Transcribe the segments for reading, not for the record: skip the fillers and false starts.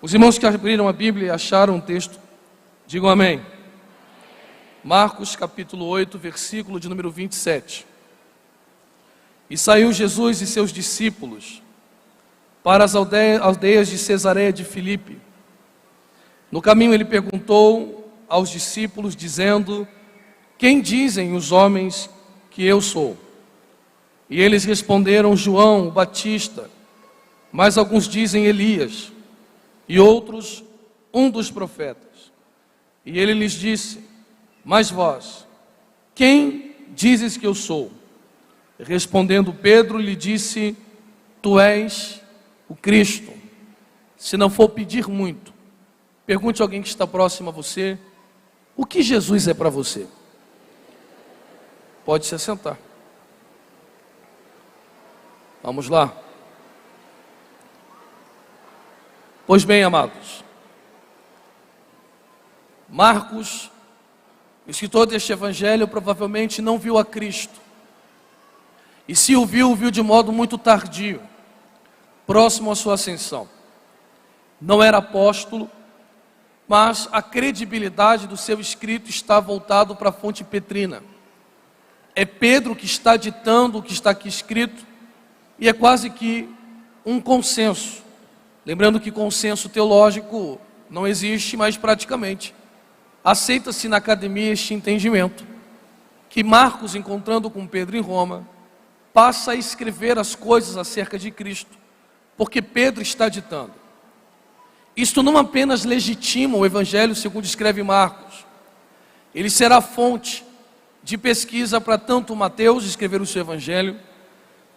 Os irmãos que abriram a Bíblia e acharam um texto, digam amém. Marcos capítulo 8, versículo de número 27. E saiu Jesus e seus discípulos para as aldeias de Cesareia de Filipe. No caminho ele perguntou aos discípulos, dizendo: quem dizem os homens que eu sou? E eles responderam: João o Batista, mas alguns dizem Elias, e outros um dos profetas. E ele lhes disse: mas vós, quem dizes que eu sou? Respondendo Pedro, lhe disse: tu és o Cristo. Se não for pedir muito, pergunte a alguém que está próximo a você: o que Jesus é para você? Pode se assentar. Vamos lá. Pois bem, amados, Marcos, o escritor deste evangelho, provavelmente não viu a Cristo. E se o viu de modo muito tardio, próximo à sua ascensão. Não era apóstolo, mas a credibilidade do seu escrito está voltado para a fonte petrina. É Pedro que está ditando o que está aqui escrito, e é quase que um consenso. Lembrando que consenso teológico não existe, mas praticamente aceita-se na academia este entendimento, que Marcos, encontrando com Pedro em Roma, passa a escrever as coisas acerca de Cristo, porque Pedro está ditando. Isto não apenas legitima o evangelho segundo escreve Marcos, ele será fonte de pesquisa para tanto Mateus escrever o seu evangelho,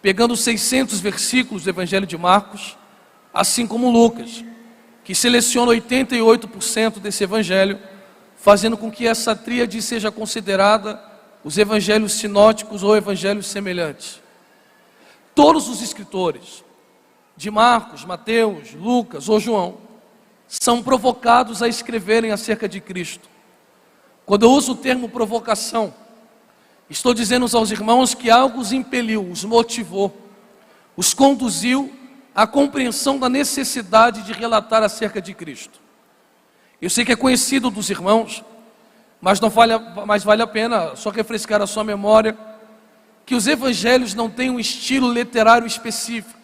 pegando 600 versículos do evangelho de Marcos, assim como Lucas, que seleciona 88% desse evangelho, fazendo com que essa tríade seja considerada os evangelhos sinóticos ou evangelhos semelhantes. Todos os escritores de Marcos, Mateus, Lucas ou João são provocados a escreverem acerca de Cristo. Quando eu uso o termo provocação, estou dizendo aos irmãos que algo os impeliu, os motivou, os conduziu à compreensão da necessidade de relatar acerca de Cristo. Eu sei que é conhecido dos irmãos, mas vale a pena só refrescar a sua memória, que os evangelhos não têm um estilo literário específico,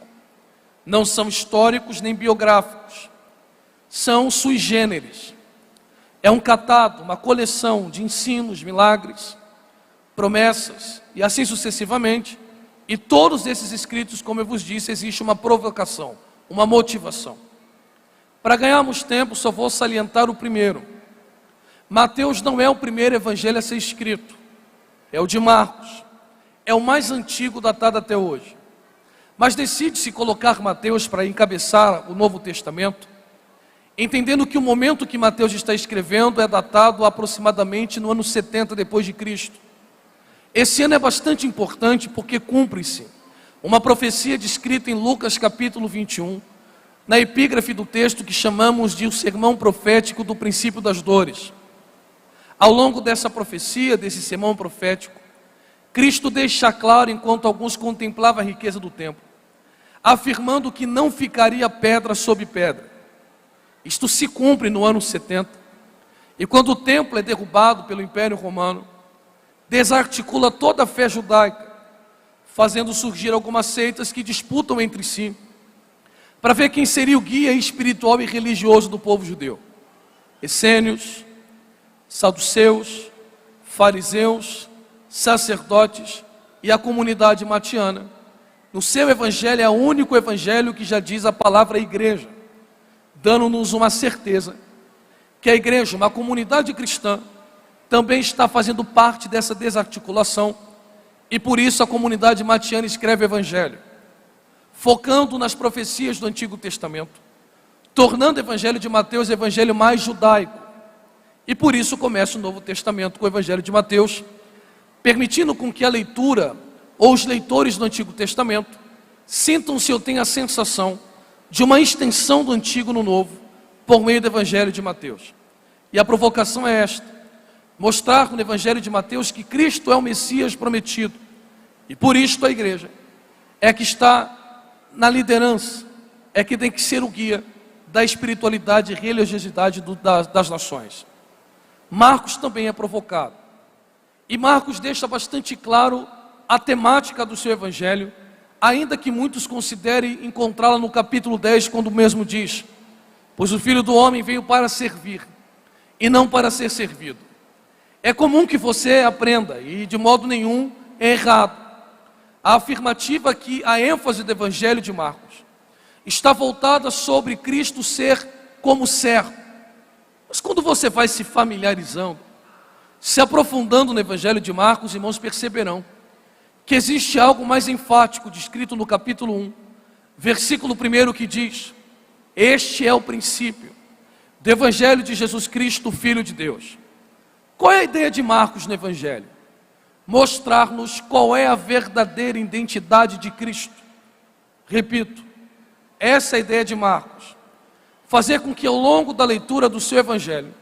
não são históricos nem biográficos, são sui generis. É um catado, uma coleção de ensinos, milagres, promessas e assim sucessivamente. E todos esses escritos, como eu vos disse, existe uma provocação, uma motivação. Para ganharmos tempo, só vou salientar o primeiro. Mateus não é o primeiro evangelho a ser escrito, é o de Marcos. É o mais antigo datado até hoje. Mas decide-se colocar Mateus para encabeçar o Novo Testamento, entendendo que o momento que Mateus está escrevendo é datado aproximadamente no ano 70 depois de Cristo. Esse ano é bastante importante porque cumpre-se uma profecia descrita em Lucas capítulo 21, na epígrafe do texto que chamamos de o sermão profético do princípio das dores. Ao longo dessa profecia, desse sermão profético, Cristo deixa claro, enquanto alguns contemplavam a riqueza do templo, afirmando que não ficaria pedra sobre pedra. Isto se cumpre no ano 70, e quando o templo é derrubado pelo Império Romano, desarticula toda a fé judaica, fazendo surgir algumas seitas que disputam entre si, para ver quem seria o guia espiritual e religioso do povo judeu. Essênios, saduceus, fariseus, sacerdotes e a comunidade matiana. No seu evangelho é o único evangelho que já diz a palavra igreja, dando-nos uma certeza que a igreja, uma comunidade cristã, também está fazendo parte dessa desarticulação, e por isso a comunidade matiana escreve o evangelho, focando nas profecias do Antigo Testamento, tornando o evangelho de Mateus o evangelho mais judaico, e por isso começa o Novo Testamento com o evangelho de Mateus, permitindo com que a leitura, ou os leitores do Antigo Testamento, sintam-se ou tenham a sensação de uma extensão do Antigo no Novo, por meio do evangelho de Mateus. E a provocação é esta: mostrar no evangelho de Mateus que Cristo é o Messias prometido, e por isto a igreja é que está na liderança, é que tem que ser o guia da espiritualidade e religiosidade das nações. Marcos também é provocado. E Marcos deixa bastante claro a temática do seu evangelho, ainda que muitos considerem encontrá-la no capítulo 10, quando o mesmo diz: pois o Filho do Homem veio para servir, e não para ser servido. É comum que você aprenda, e de modo nenhum é errado, a afirmativa que a ênfase do evangelho de Marcos está voltada sobre Cristo ser como servo. Mas quando você vai se familiarizando, se aprofundando no evangelho de Marcos, irmãos, perceberão que existe algo mais enfático descrito no capítulo 1, versículo 1, que diz: este é o princípio do evangelho de Jesus Cristo, Filho de Deus. Qual é a ideia de Marcos no evangelho? Mostrar-nos qual é a verdadeira identidade de Cristo. Repito, essa é a ideia de Marcos. Fazer com que ao longo da leitura do seu evangelho,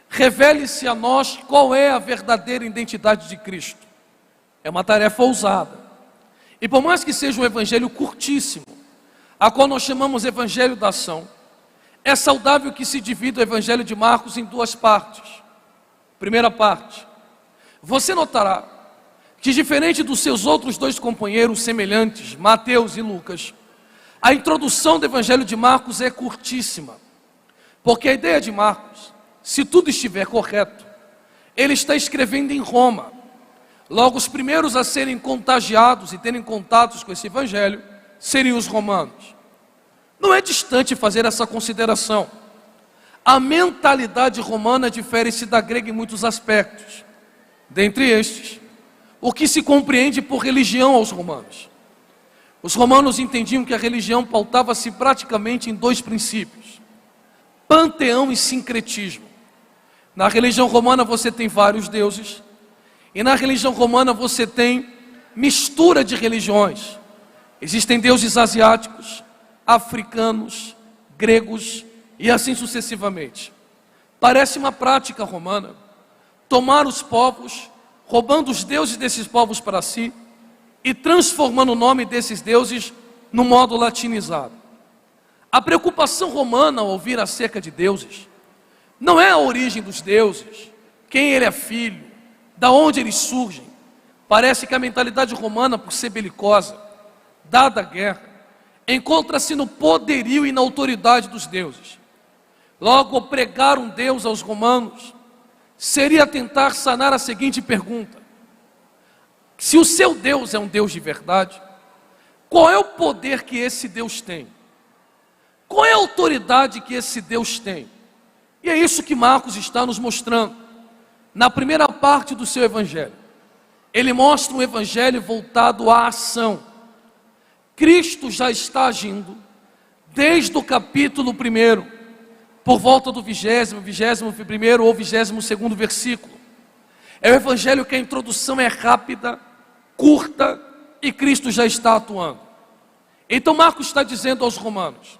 revele-se a nós qual é a verdadeira identidade de Cristo. É uma tarefa ousada. E por mais que seja um evangelho curtíssimo, a qual nós chamamos evangelho da ação, é saudável que se divida o evangelho de Marcos em duas partes. Primeira parte, você notará que, diferente dos seus outros dois companheiros semelhantes, Mateus e Lucas, a introdução do evangelho de Marcos é curtíssima, porque a ideia de Marcos, se tudo estiver correto, ele está escrevendo em Roma. Logo, os primeiros a serem contagiados e terem contatos com esse evangelho seriam os romanos. Não é distante fazer essa consideração. A mentalidade romana difere-se da grega em muitos aspectos. Dentre estes, o que se compreende por religião aos romanos. Os romanos entendiam que a religião pautava-se praticamente em dois princípios: panteão e sincretismo. Na religião romana você tem vários deuses, e na religião romana você tem mistura de religiões. Existem deuses asiáticos, africanos, gregos e assim sucessivamente. Parece uma prática romana tomar os povos, roubando os deuses desses povos para si e transformando o nome desses deuses no modo latinizado. A preocupação romana ao ouvir acerca de deuses não é a origem dos deuses, quem ele é filho, da onde eles surgem. Parece que a mentalidade romana, por ser belicosa, dada a guerra, encontra-se no poderio e na autoridade dos deuses. Logo, pregar um Deus aos romanos seria tentar sanar a seguinte pergunta: se o seu Deus é um Deus de verdade, qual é o poder que esse Deus tem? Qual é a autoridade que esse Deus tem? E é isso que Marcos está nos mostrando na primeira parte do seu evangelho. Ele mostra um evangelho voltado à ação. Cristo já está agindo desde o capítulo 1, por volta do 21º ou 22º versículo. É o evangelho que a introdução é rápida, curta, e Cristo já está atuando. Então Marcos está dizendo aos romanos: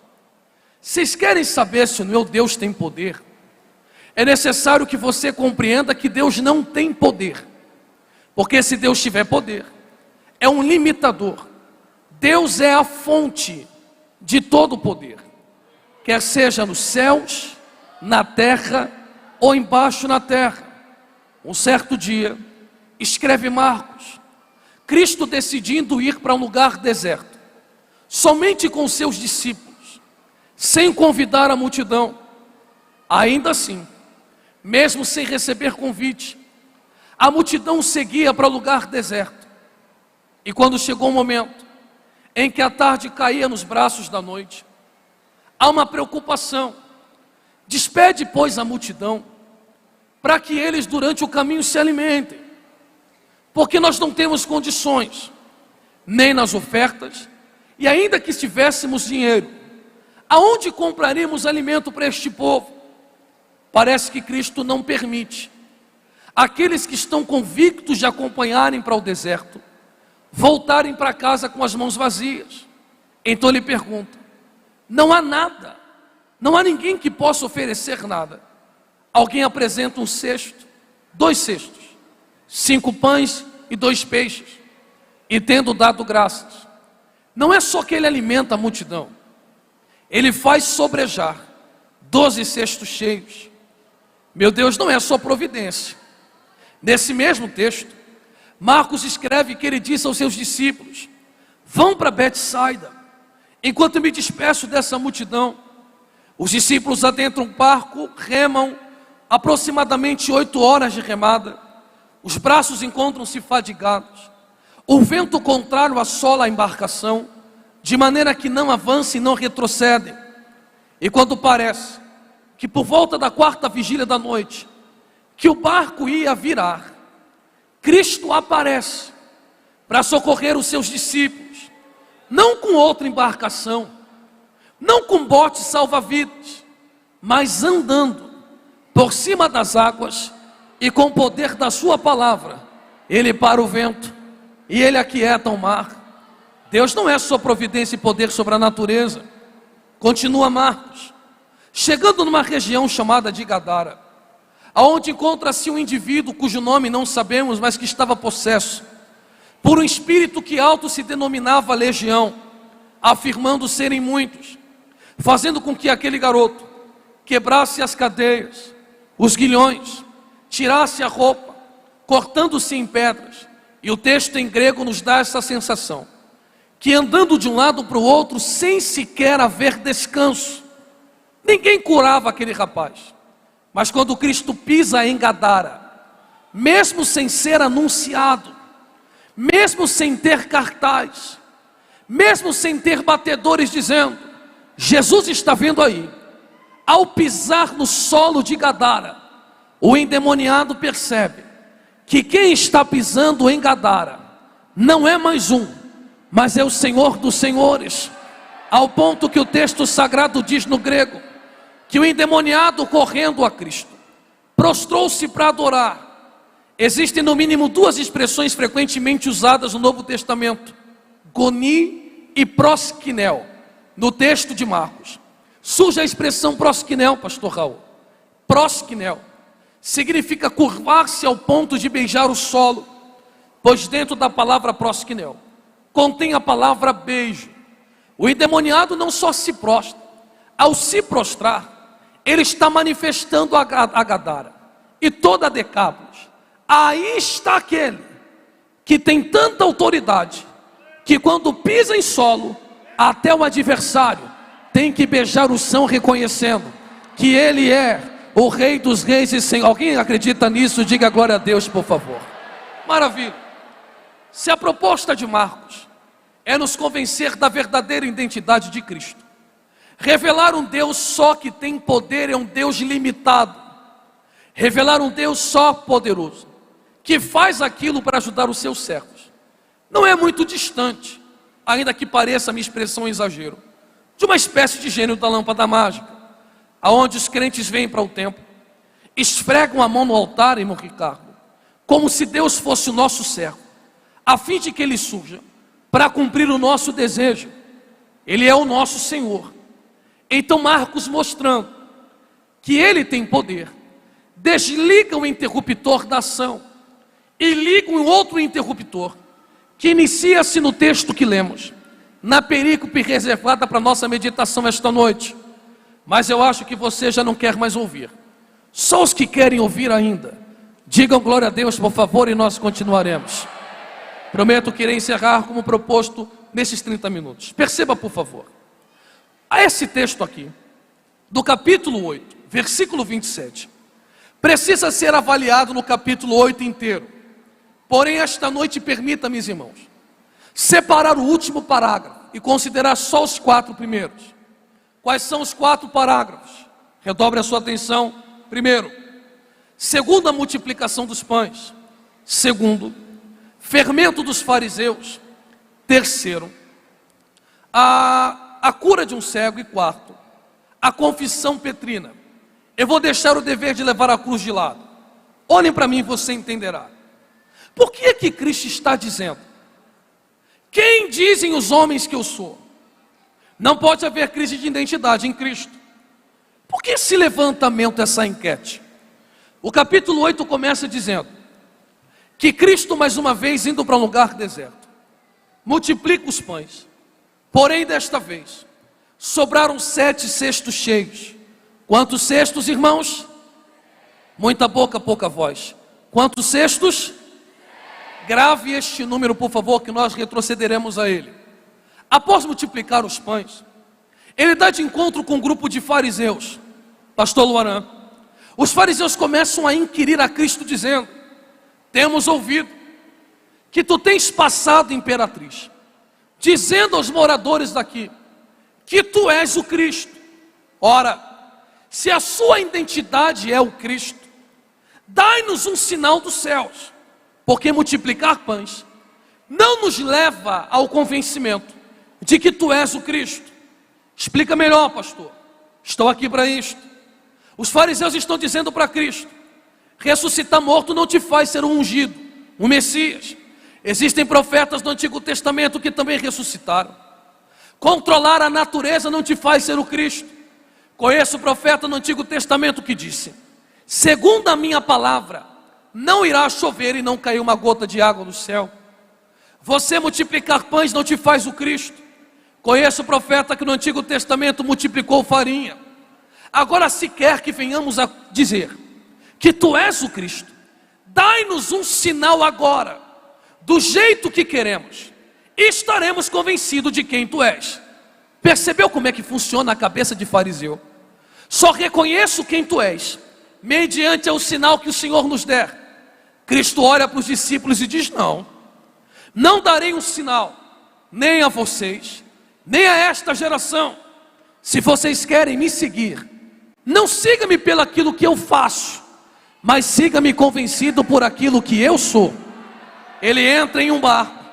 vocês querem saber se o meu Deus tem poder? É necessário que você compreenda que Deus não tem poder, porque se Deus tiver poder, é um limitador. Deus é a fonte de todo o poder, quer seja nos céus, na terra ou embaixo na terra. Um certo dia, escreve Marcos, Cristo decidindo ir para um lugar deserto, somente com seus discípulos, sem convidar a multidão. Ainda assim, mesmo sem receber convite, a multidão seguia para o lugar deserto. E quando chegou o momento em que a tarde caía nos braços da noite, há uma preocupação. Despede, pois, a multidão, para que eles durante o caminho se alimentem, porque nós não temos condições, nem nas ofertas, e ainda que tivéssemos dinheiro, aonde compraríamos alimento para este povo? Parece que Cristo não permite aqueles que estão convictos de acompanharem para o deserto voltarem para casa com as mãos vazias. Então ele pergunta: não há nada, não há ninguém que possa oferecer nada? Alguém apresenta um cesto, 2 cestos, 5 pães e 2 peixes, e tendo dado graças, não é só que ele alimenta a multidão, Ele faz sobrejar 12 cestos cheios. Meu Deus, não é só providência. Nesse mesmo texto, Marcos escreve que ele disse aos seus discípulos: vão para Betsaida, enquanto me despeço dessa multidão. Os discípulos adentram o barco, remam aproximadamente 8 horas de remada. Os braços encontram-se fadigados. O vento contrário assola a embarcação, de maneira que não avança e não retrocedem. E quando parece que por volta da 4ª vigília da noite, que o barco ia virar, Cristo aparece para socorrer os seus discípulos, não com outra embarcação, não com bote salva-vidas, mas andando por cima das águas, e com o poder da sua palavra, ele para o vento, e ele aquieta o mar. Deus não é só providência e poder sobre a natureza. Continua Marcos, chegando numa região chamada de Gadara, aonde encontra-se um indivíduo cujo nome não sabemos, mas que estava possesso por um espírito que alto se denominava Legião, afirmando serem muitos, fazendo com que aquele garoto quebrasse as cadeias, os grilhões, tirasse a roupa, cortando-se em pedras. E o texto em grego nos dá essa sensação, que andando de um lado para o outro, sem sequer haver descanso, ninguém curava aquele rapaz. Mas quando Cristo pisa em Gadara, mesmo sem ser anunciado, mesmo sem ter cartaz, mesmo sem ter batedores dizendo: Jesus está vindo aí, ao pisar no solo de Gadara, o endemoniado percebe que quem está pisando em Gadara não é mais um, mas é o Senhor dos Senhores, ao ponto que o texto sagrado diz no grego, que o endemoniado correndo a Cristo, prostrou-se para adorar. Existem no mínimo 2 expressões frequentemente usadas no Novo Testamento: goni e proskinel. No texto de Marcos, surge a expressão proskinel, pastor Raul. Proskinel significa curvar-se ao ponto de beijar o solo, pois dentro da palavra proskinel contém a palavra beijo. O endemoniado não só se prostra, ao se prostrar, ele está manifestando a Gadara e toda a Decápolis. Aí está aquele que tem tanta autoridade, que quando pisa em solo, até o adversário tem que beijar o chão, reconhecendo que ele é o Rei dos Reis e Senhor. Alguém acredita nisso? Diga glória a Deus, por favor. Maravilha. Se a proposta de Marcos é nos convencer da verdadeira identidade de Cristo, revelar um Deus só que tem poder é um Deus limitado, revelar um Deus só poderoso, que faz aquilo para ajudar os seus servos, não é muito distante, ainda que pareça a minha expressão um exagero, de uma espécie de gênio da lâmpada mágica, aonde os crentes vêm para o templo, esfregam a mão no altar, irmão Ricardo, como se Deus fosse o nosso servo, a fim de que Ele surja para cumprir o nosso desejo. Ele é o nosso Senhor. Então Marcos, mostrando que Ele tem poder, desliga o interruptor da ação e liga um outro interruptor, que inicia-se no texto que lemos, na perícope reservada para nossa meditação esta noite. Mas eu acho que você já não quer mais ouvir. Só os que querem ouvir ainda, digam glória a Deus, por favor, e nós continuaremos. Prometo que irei encerrar como proposto nesses 30 minutos. Perceba, por favor, esse texto aqui, do capítulo 8, versículo 27, precisa ser avaliado no capítulo 8 inteiro. Porém, esta noite, permita-me, irmãos, separar o último parágrafo e considerar só os 4 primeiros. Quais são os 4 parágrafos? Redobre a sua atenção. Primeiro, segundo, a multiplicação dos pães. Segundo, fermento dos fariseus. Terceiro, a cura de um cego. E quarto, a confissão petrina. Eu vou deixar o dever de levar a cruz de lado. Olhem para mim e você entenderá. Por que é que Cristo está dizendo: quem dizem os homens que eu sou? Não pode haver crise de identidade em Cristo. Por que esse levantamento, essa enquete? O capítulo 8 começa dizendo que Cristo, mais uma vez, indo para um lugar deserto, multiplica os pães. Porém, desta vez, sobraram 7 cestos cheios. Quantos cestos, irmãos? Muita boca, pouca voz. Quantos cestos? Grave este número, por favor, que nós retrocederemos a ele. Após multiplicar os pães, ele dá de encontro com um grupo de fariseus. Pastor Luaran, os fariseus começam a inquirir a Cristo dizendo: temos ouvido que tu tens passado, imperatriz, dizendo aos moradores daqui que tu és o Cristo. Ora, se a sua identidade é o Cristo, dai-nos um sinal dos céus, porque multiplicar pães não nos leva ao convencimento de que tu és o Cristo. Explica melhor, pastor. Estou aqui para isto. Os fariseus estão dizendo para Cristo: ressuscitar morto não te faz ser um ungido, um Messias. Existem profetas do Antigo Testamento que também ressuscitaram. Controlar a natureza não te faz ser o Cristo. Conheço o profeta no Antigo Testamento que disse: segundo a minha palavra, não irá chover e não cair uma gota de água do céu. Você multiplicar pães não te faz o Cristo. Conheço o profeta que no Antigo Testamento multiplicou farinha. Agora, se quer que venhamos a dizer que tu és o Cristo, dai-nos um sinal agora, do jeito que queremos, e estaremos convencidos de quem tu és. Percebeu como é que funciona a cabeça de fariseu? Só reconheço quem tu és mediante o sinal que o Senhor nos der. Cristo olha para os discípulos e diz: não darei um sinal, nem a vocês, nem a esta geração. Se vocês querem me seguir, não siga-me pelo aquilo que eu faço, mas siga-me convencido por aquilo que eu sou. Ele entra em um barco,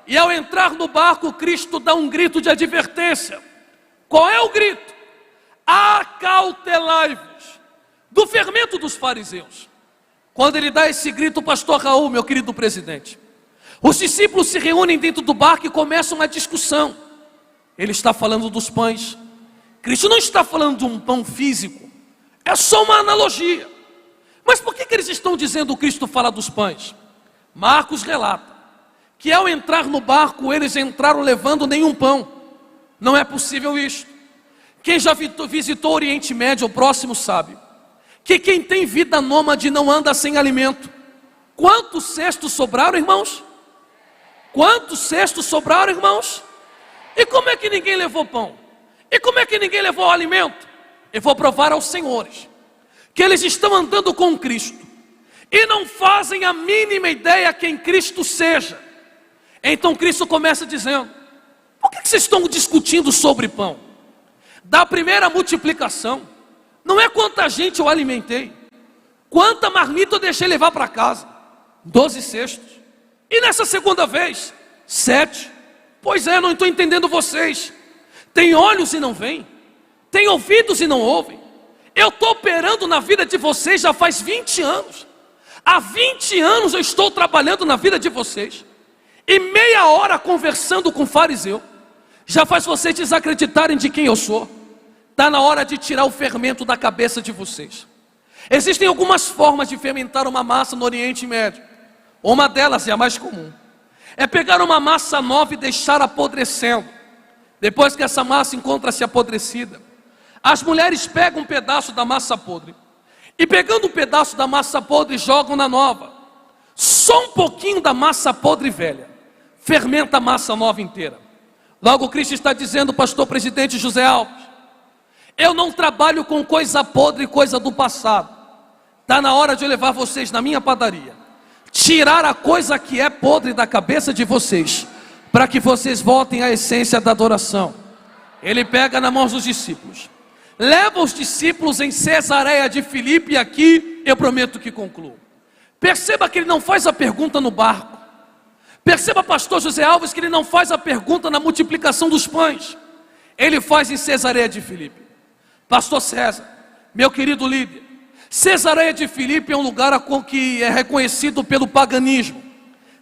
e ao entrar no barco, Cristo dá um grito de advertência. Qual é o grito? Acautelai-vos do fermento dos fariseus. Quando ele dá esse grito, o pastor Raul, meu querido presidente, os discípulos se reúnem dentro do barco e começam uma discussão. Ele está falando dos pães. Cristo não está falando de um pão físico, é só uma analogia. Mas por que eles estão dizendo que Cristo fala dos pães? Marcos relata que ao entrar no barco, eles entraram levando nenhum pão. Não é possível isto. Quem já visitou o Oriente Médio, o próximo, sabe que quem tem vida nômade não anda sem alimento. Quantos cestos sobraram, irmãos? Quantos cestos sobraram, irmãos? E como é que ninguém levou pão? E como é que ninguém levou alimento? Eu vou provar aos senhores que eles estão andando com Cristo e não fazem a mínima ideia quem Cristo seja. Então Cristo começa dizendo: por que vocês estão discutindo sobre pão? Da primeira multiplicação, não é quanta gente eu alimentei, quanta marmita eu deixei levar para casa, 12 cestos. E nessa segunda vez, 7. Pois é, não estou entendendo vocês. Tem olhos e não veem, tem ouvidos e não ouvem. Eu estou operando na vida de vocês já faz 20 anos. Há 20 anos eu estou trabalhando na vida de vocês. E meia hora conversando com o fariseu já faz vocês desacreditarem de quem eu sou. Está na hora de tirar o fermento da cabeça de vocês. Existem algumas formas de fermentar uma massa no Oriente Médio. Uma delas é a mais comum. É pegar uma massa nova e deixar apodrecendo. Depois que essa massa encontra-se apodrecida, as mulheres pegam um pedaço da massa podre e pegando um pedaço da massa podre jogam na nova. Só um pouquinho da massa podre velha fermenta a massa nova inteira. Logo Cristo está dizendo, pastor presidente José Alves: eu não trabalho com coisa podre e coisa do passado. Está na hora de eu levar vocês na minha padaria, tirar a coisa que é podre da cabeça de vocês, para que vocês voltem à essência da adoração. Ele pega na mão dos discípulos, leva os discípulos em Cesareia de Filipe, e aqui eu prometo que concluo. Perceba que ele não faz a pergunta no barco. Perceba, pastor José Alves, que ele não faz a pergunta na multiplicação dos pães. Ele faz em Cesareia de Filipe. Pastor César, meu querido líder, Cesareia de Filipe é um lugar que é reconhecido pelo paganismo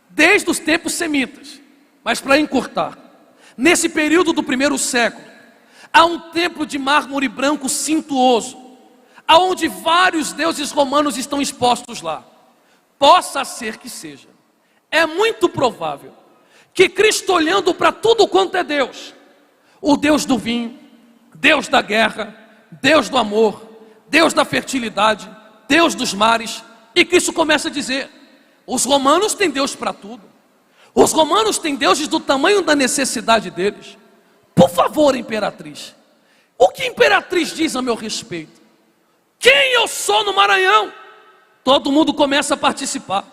desde os tempos semitas. Mas para encurtar, nesse período do 1º século, há um templo de mármore branco cintuoso, aonde vários deuses romanos estão expostos lá. Possa ser que seja. É muito provável que Cristo, olhando para tudo quanto é Deus, o Deus do vinho, Deus da guerra, Deus do amor, Deus da fertilidade, Deus dos mares. E Cristo começa a dizer: os romanos têm Deus para tudo. Os romanos têm deuses do tamanho da necessidade deles. Por favor, imperatriz, o que a imperatriz diz a meu respeito? Quem eu sou no Maranhão? Todo mundo começa a participar.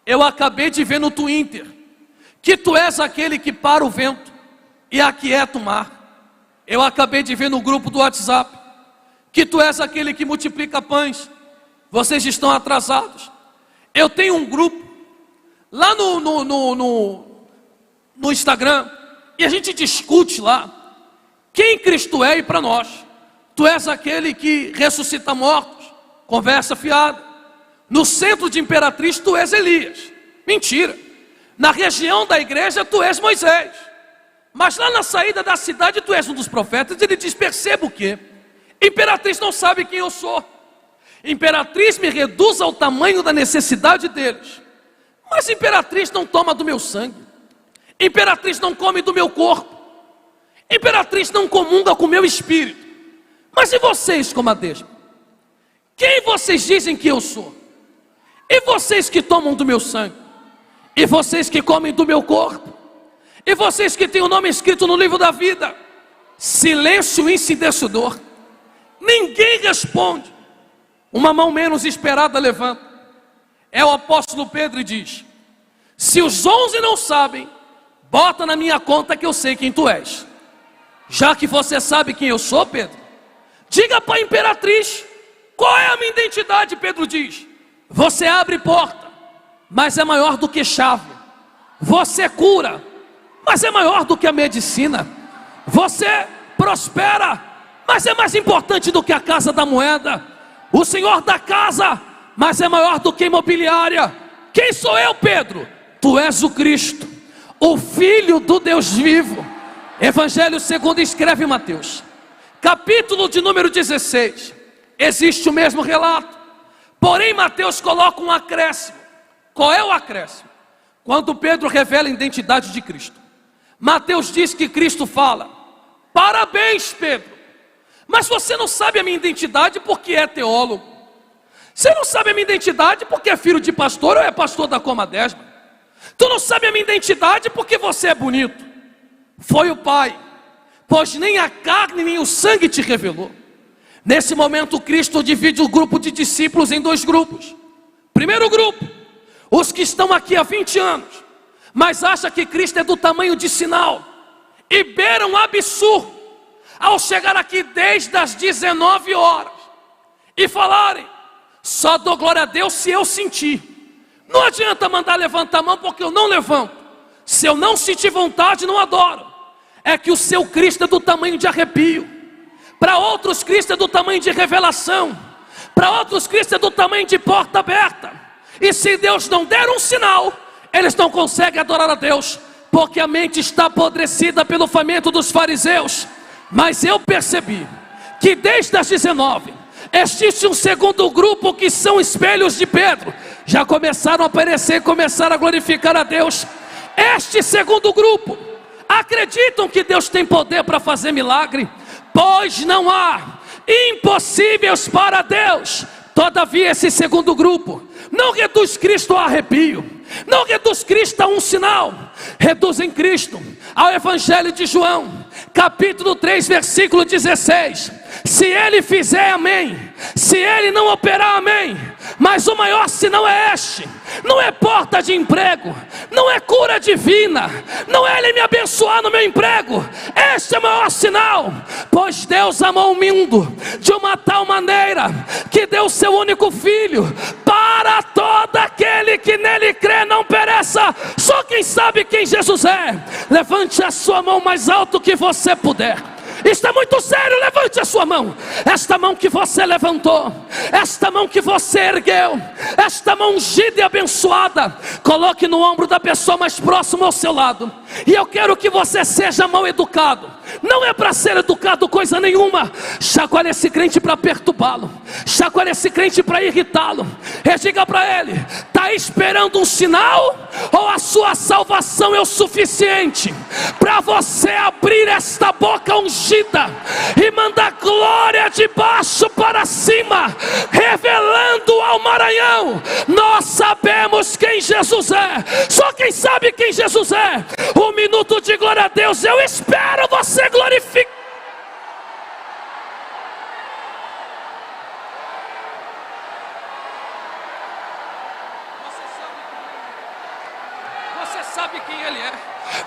Eu acabei de ver no Twitter que tu és aquele que para o vento e aquieta o mar. Eu acabei de ver no grupo do WhatsApp que tu és aquele que multiplica pães. Vocês estão atrasados. Eu tenho um grupo lá no Instagram, e a gente discute lá quem Cristo é. E para nós, tu és aquele que ressuscita mortos, conversa fiada. No centro de Imperatriz tu és Elias. Mentira. Na região da igreja tu és Moisés. Mas lá na saída da cidade tu és um dos profetas. Ele diz: perceba o quê? Imperatriz não sabe quem eu sou. Imperatriz me reduz ao tamanho da necessidade deles. Mas Imperatriz não toma do meu sangue. Imperatriz não come do meu corpo. Imperatriz não comunga com o meu espírito. Mas e vocês, comadresma? Quem vocês dizem que eu sou? E vocês que tomam do meu sangue? E vocês que comem do meu corpo? E vocês que têm o nome escrito no livro da vida? Silêncio ensurdecedor. Ninguém responde. Uma mão menos esperada levanta. É o apóstolo Pedro e diz: se os 11 não sabem, bota na minha conta que eu sei quem tu és. Já que você sabe quem eu sou, Pedro, diga para a imperatriz qual é a minha identidade. Pedro diz: você abre porta, mas é maior do que chave. Você cura, mas é maior do que a medicina. Você prospera, mas é mais importante do que a casa da moeda. O Senhor da casa, mas é maior do que a imobiliária. Quem sou eu, Pedro? Tu és o Cristo, o Filho do Deus vivo. Evangelho segundo escreve Mateus, capítulo de número 16. Existe o mesmo relato, porém Mateus coloca um acréscimo. Qual é o acréscimo? Quando Pedro revela a identidade de Cristo, Mateus diz que Cristo fala: parabéns, Pedro, mas você não sabe a minha identidade porque é teólogo. Você não sabe a minha identidade porque é filho de pastor ou é pastor da Comadesma. Tu não sabe a minha identidade porque você é bonito. Foi o Pai, pois nem a carne nem o sangue te revelou. Nesse momento Cristo divide o grupo de discípulos em dois grupos. Primeiro grupo, os que estão aqui há 20 anos, mas acham que Cristo é do tamanho de sinal, e beiram um absurdo ao chegar aqui desde as 19 horas e falarem: só dou glória a Deus se eu sentir. Não adianta mandar levantar a mão porque eu não levanto. Se eu não sentir vontade, não adoro. É que o seu Cristo é do tamanho de arrepio. Para outros Cristo é do tamanho de revelação. Para outros Cristo é do tamanho de porta aberta. E se Deus não der um sinal, eles não conseguem adorar a Deus, porque a mente está apodrecida pelo faminto dos fariseus. Mas eu percebi que desde as 19 existe um segundo grupo que são espelhos de Pedro. Já começaram a aparecer, começaram a glorificar a Deus. Este segundo grupo acreditam que Deus tem poder para fazer milagre, pois não há impossíveis para Deus. Todavia esse segundo grupo não reduz Cristo a arrepio, não reduz Cristo a um sinal, reduzem Cristo ao Evangelho de João, capítulo 3, versículo 16. Se ele fizer, amém. Se ele não operar, amém. Mas o maior sinal é este: não é porta de emprego, não é cura divina, não é ele me abençoar no meu emprego. Este é o maior sinal, pois Deus amou o mundo de uma tal maneira que deu seu único filho, para todo aquele que nele crê não pereça. Só quem sabe quem Jesus é, levante a sua mão mais alto que você puder. Está muito sério, levante a sua mão. Esta mão que você levantou, esta mão que você ergueu, esta mão ungida e abençoada, coloque no ombro da pessoa mais próxima ao seu lado. E eu quero que você seja mal educado. não é para ser educado coisa nenhuma. Chacoalha esse crente para perturbá-lo, chacoalha esse crente para irritá-lo. E diga para ele: está esperando um sinal? Ou a sua salvação é o suficiente para você abrir esta boca ungida e mandar glória de baixo para cima, revelando ao Maranhão: nós sabemos quem Jesus é. Só quem sabe quem Jesus é. Um minuto de glória a Deus. Eu espero você glorificar. Você sabe quem Ele é.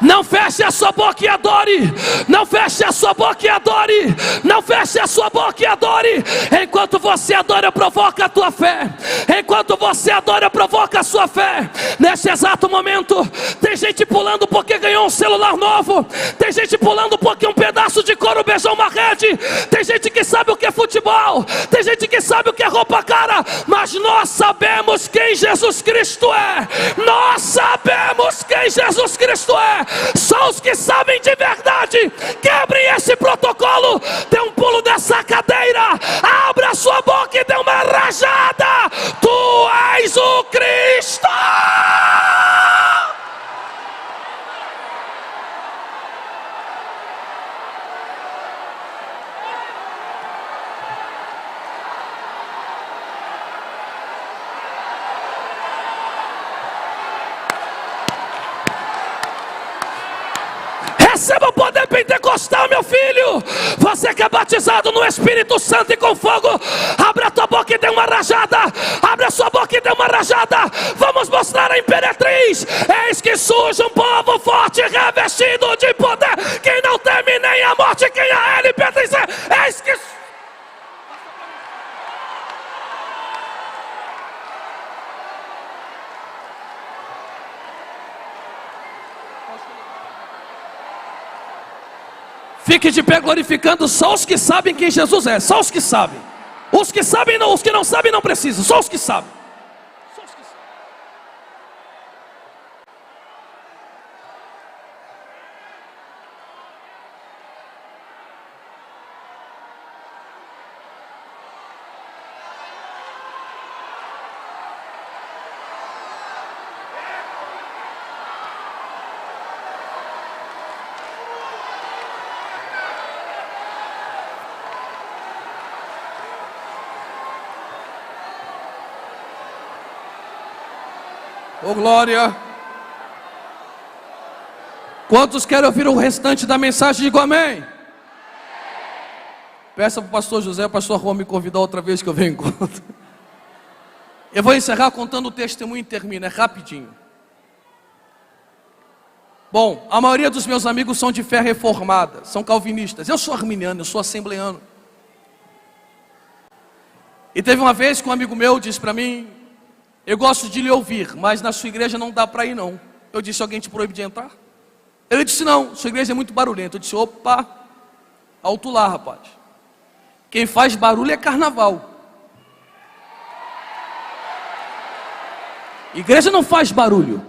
Não feche a sua boca e adore. Não feche a sua boca e adore. Não feche a sua boca e adore. Enquanto você adora, provoca a tua fé. Enquanto você adora, provoca a sua fé. Nesse exato momento, tem gente pulando porque ganhou um celular novo. Tem gente pulando porque um pedaço de couro beijou uma rede. Tem gente que sabe o que é futebol. Tem gente que sabe o que é roupa cara. Mas nós sabemos quem Jesus Cristo é. Nós sabemos quem Jesus Cristo é. Só os que sabem de verdade quebrem esse protocolo. Dê um pulo dessa cadeira, abra sua boca e dê uma rajada. Tu és o Cristo. Receba o poder pentecostal, meu filho. Você que é batizado no Espírito Santo e com fogo, abra a tua boca e dê uma rajada. Abra a sua boca e dê uma rajada. Vamos mostrar a imperatriz: eis que surge um povo forte, revestido de poder, quem não teme nem a morte, quem a ele pertence. Eis que... Fique de pé glorificando só os que sabem quem Jesus é. Só os que sabem. Os que sabem não, os que não sabem não precisam. Só os que sabem. Só os que sabem. Oh glória! Quantos querem ouvir o restante da mensagem? Digo amém. Peça para o pastor José e o pastor Juan me convidar outra vez que eu venho em conta. Eu vou encerrar contando o testemunho e termino, é rapidinho. Bom, a maioria dos meus amigos são de fé reformada, são calvinistas. Eu sou arminiano, eu sou assembleano. E teve uma vez que um amigo meu disse para mim: eu gosto de lhe ouvir, mas na sua igreja não dá para ir não. Eu disse: alguém te proíbe de entrar? Ele disse: não, sua igreja é muito barulhenta. Eu disse: opa, alto lá, rapaz. Quem faz barulho é carnaval. Igreja não faz barulho.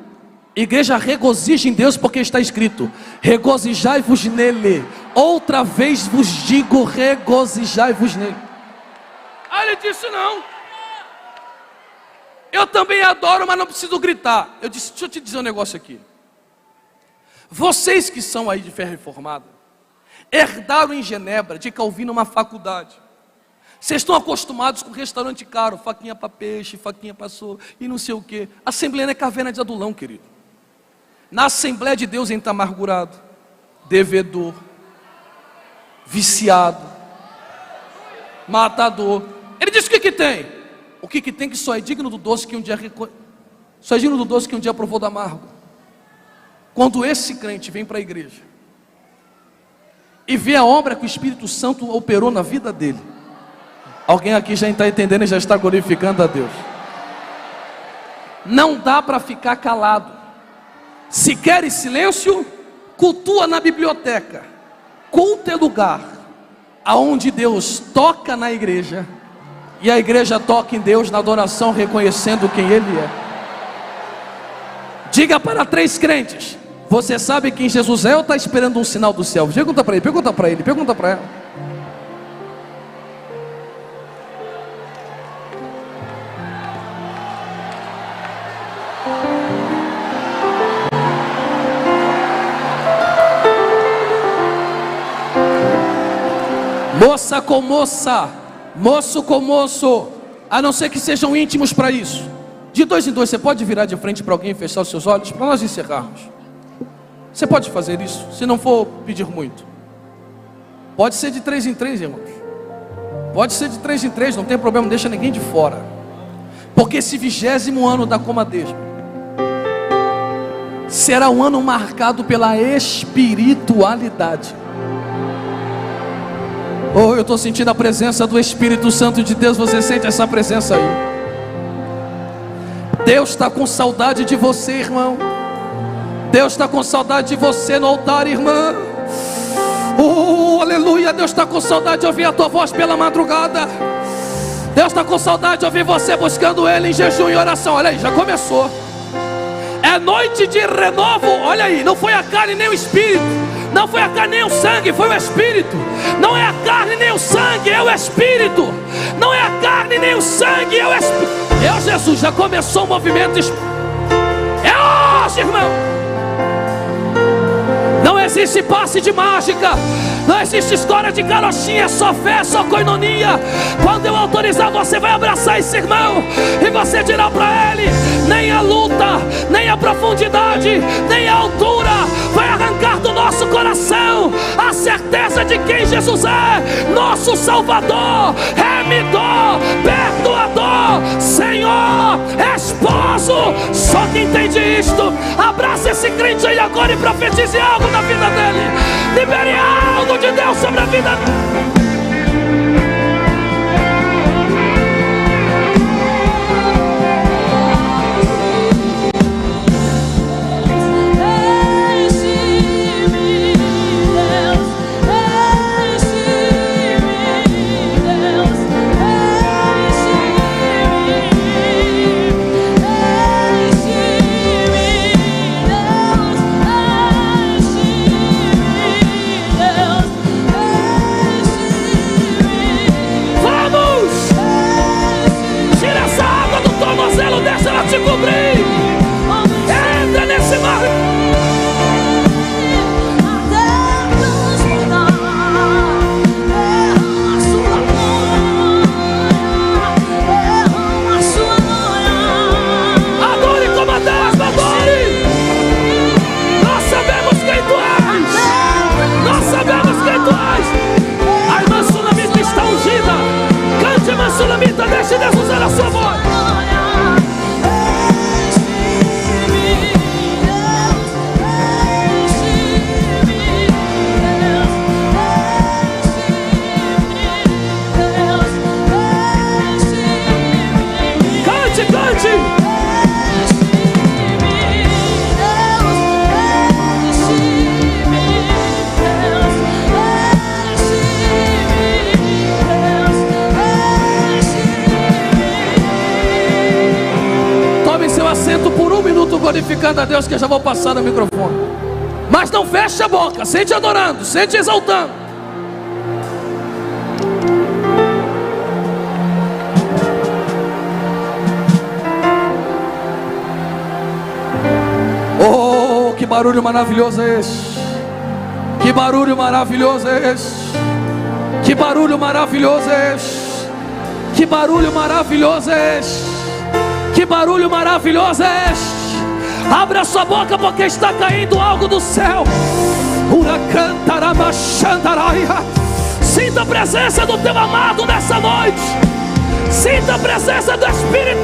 Igreja regozija em Deus, porque está escrito: regozijai-vos nele. Outra vez vos digo, regozijai-vos nele. Aí ele disse: não. Eu também adoro, mas não preciso gritar. Eu disse: deixa eu te dizer um negócio aqui. Vocês que são aí de fé reformada, herdaram em Genebra de Calvino uma faculdade. Vocês estão acostumados com restaurante caro, faquinha para peixe, faquinha para soro e não sei o que. Assembleia não é caverna de adulão, querido. Na Assembleia de Deus entra amargurado, devedor, viciado, matador. Ele disse: o que que tem? O que que tem que só é digno do doce que um dia só é digno do doce que um dia provou do amargo. Quando esse crente vem para a igreja e vê a obra que o Espírito Santo operou na vida dele, alguém aqui já está entendendo e já está glorificando a Deus. Não dá para ficar calado. Se queres silêncio, cultua na biblioteca. Culto é lugar aonde Deus toca na igreja e a igreja toca em Deus na adoração, reconhecendo quem Ele é. Diga para 3 crentes: Você sabe quem Jesus é ou está esperando um sinal do céu? Pergunta para ele, pergunta para ele, pergunta para ela. Moça com moça, moço com moço, a não ser que sejam íntimos para isso. De 2 em 2, você pode virar de frente para alguém e fechar os seus olhos para nós encerrarmos. Você pode fazer isso, se não for pedir muito. Pode ser de 3 em 3, irmãos. Pode ser de 3 em 3, não tem problema, não deixa ninguém de fora. Porque esse 20º ano da Comadesma será um ano marcado pela espiritualidade. Oh, eu estou sentindo a presença do Espírito Santo de Deus. Você sente essa presença aí? Deus está com saudade de você, irmão. Deus está com saudade de você no altar, irmã. Oh, aleluia. Deus está com saudade de ouvir a tua voz pela madrugada. Deus está com saudade de ouvir você buscando Ele em jejum e oração. Olha aí, já começou. É noite de renovo. Olha aí, não foi a carne nem o espírito. Não foi a carne nem o sangue, foi o Espírito. Não é a carne nem o sangue, é o Espírito. Não é a carne nem o sangue, é o Espírito. Jesus, já começou o movimento. É hoje, irmão. Não existe passe de mágica. Não existe história de carochinha. É só fé, só coinonia. Quando eu autorizar, você vai abraçar esse irmão e você dirá para ele: nem a luta, nem a profundidade, nem a altura vai arrancar do nosso coração a certeza de quem Jesus é, nosso Salvador, remidor, perdoador, Senhor, esposo. Só quem entende isto, abraça esse crente aí agora e profetize algo na vida dele. Libere algo de Deus sobre a vida dele. Te cobrir. Entra nesse mar. Adore como a Deus, adore. Nós sabemos quem tu és. Nós sabemos quem tu és. A irmã Sulamita está ungida. Cante, irmã Sulamita, deixe Deus usar a sua voz. Assento por 1 minuto glorificando a Deus, que eu já vou passar no microfone. Mas não feche a boca, sente adorando, sente exaltando. Oh, que barulho maravilhoso é esse. Que barulho maravilhoso é esse. Que barulho maravilhoso é esse. Que barulho maravilhoso é esse. Que barulho maravilhoso é este? Abra sua boca, porque está caindo algo do céu. Sinta a presença do teu amado nessa noite. Sinta a presença do Espírito.